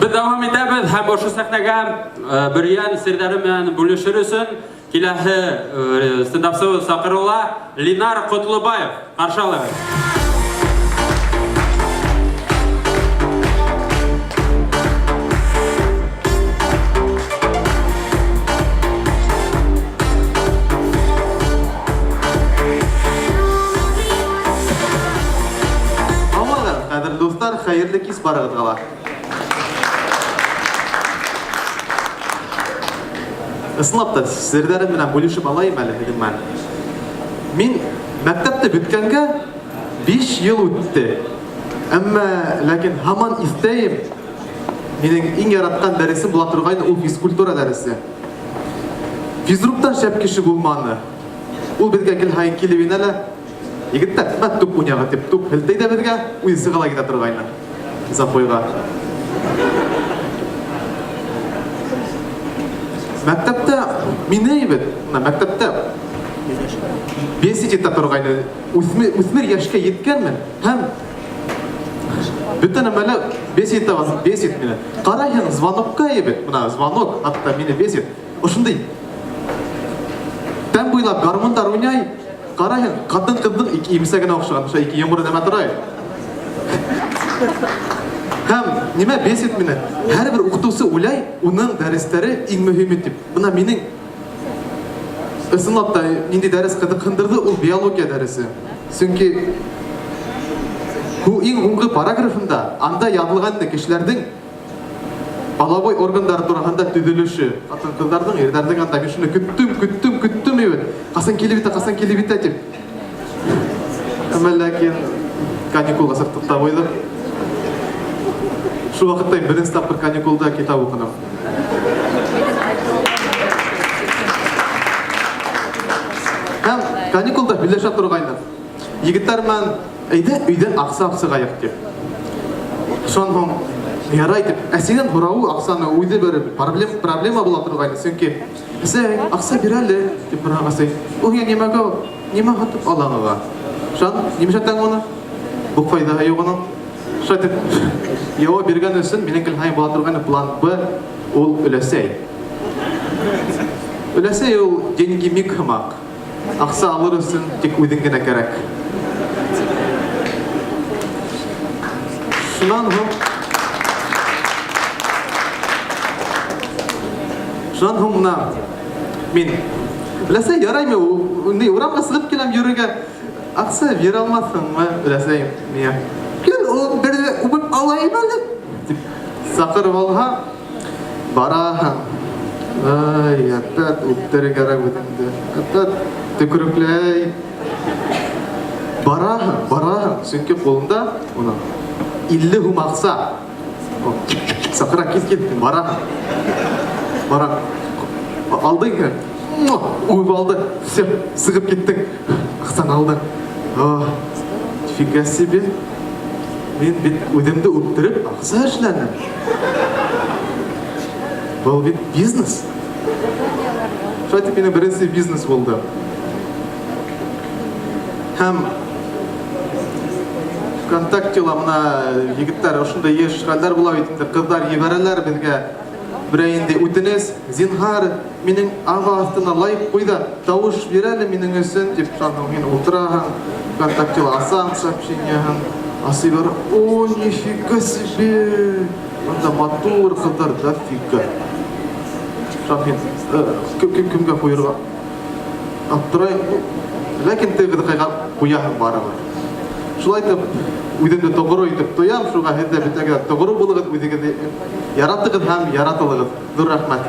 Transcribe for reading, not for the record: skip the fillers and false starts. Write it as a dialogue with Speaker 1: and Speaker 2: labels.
Speaker 1: Biz devam edemiz. Hem boşu sahnega Büryan Serdarimen bölüşürüsün. Kilahi stand-upçı Sakırula Linar Kutlubayev. Karşılayın.
Speaker 2: Kadir dostlar, hayırlı kis barağıt qala. Islapta sizlerden bilen bölüşüp alayım әлі dedim ben. Мен мәктәптә бүткәнгә 5 ел үтте. Әмма ләкин һаман истәйм. Минең иң яраткан дәресем була торган ул физкультура дәресе. Физруктан шәп кеше булманы. Ул безгә кил һай килеп инәлә. Егеттер, мәт туп уйнага тип туп хилтей дә безгә уйсы гала китә торгайны. Запойга. Мәктәптә мине бит, мәктәптә 5 итә торгайны. Үсмер яшькә yetkәнмен. Һәм бөтен мәле 5 итә вас, 5 ит мине. Карайын звонокка бит, менә звонок, хатта мине 5 ит. Ошындый. Тәм буйлап гармондар уйнай. Карайын, катын-кыздың ике имсәгенә охшаган, ша ике йомыр нәмә торай. Һәм нимә 5 ит мине? Һәрбер укытучы уйлай, уның дәресләре иң мөһим итеп. Менә минең ысынлап та нинди дәрес кызыксындырды, ул биология дәресе. Чөнки бу иң уңгы параграфында анда язылган кешеләрнең половой органдары турында төзелеше, катын-кыздардың, ерләрнең анда шуны көттем ебет. Касан килеп бит дип. Әмма ләкин каникулга сыртта койдым. Шу вакытта беренче тапкыр каникулда китап укыдым. Һәм каникулда билләшә торгайны. Егетләр мен өйдән акса сыгайык дип. Шуннан ярай дип, әсеннән бурау аксаны үзе бер проблема була торгайны. Чөнки сен акса бирәле дип бурагасы. Ул нимә хатып алаңыга. Шан нимәшәтәң моны? Бу файда югының. Шатып. Ява биргән өчен минең килһәй була торган план Б ул өләсәй. Өләсәй ул деньги микмак. Акса алыр өчен тик үҙең генә кирәк. Шуннан һуңна мин өләсәй яраймы? Инде урамга сыгып киләм йөрергә. Акса бирә алмассыңмы өләсәй миңа? Кел, ул бер үбеп алайым әле. Дип сакырып алга бараһың. Ай, опять үптерергә үтенде. Опять төкөрөкләй. Бараһың. Чөнки кулында уның 50 һум акса. Сакыра кит бараһың. Алдың кем? Уйып алды. Все, сығып кеттің. Ақсан алдың. Фига себе. Мен бит өдемді өптіріп, ақса әшіләнім. Бұл бит бизнес. Шайтып менің бірінші бизнес болды. Һәм ВКонтактела мына егіттер ұшында еш қалдар бұла өйтімді. Қыздар ебәрәлер бізге бірәйінде өтінес, зинғар, менің аға астына лайық қойда, тауыш берәлі менің өсін, деп шанның мен отырағын, ВКонтактела асаң сообщенияғын, асы бәрі, о, нифига себе, онда матур қыздар да фига. Шан мен кімге қойырға аптырайын, ләкін тегіді қайға қояғын барығы. Шулайтып, үдемді тоғыру етіп тоям, шуға хәзді бітәге тоғыру болығыз, үдегізді яратығыз һәм яратылығыз. Dur рахмәт.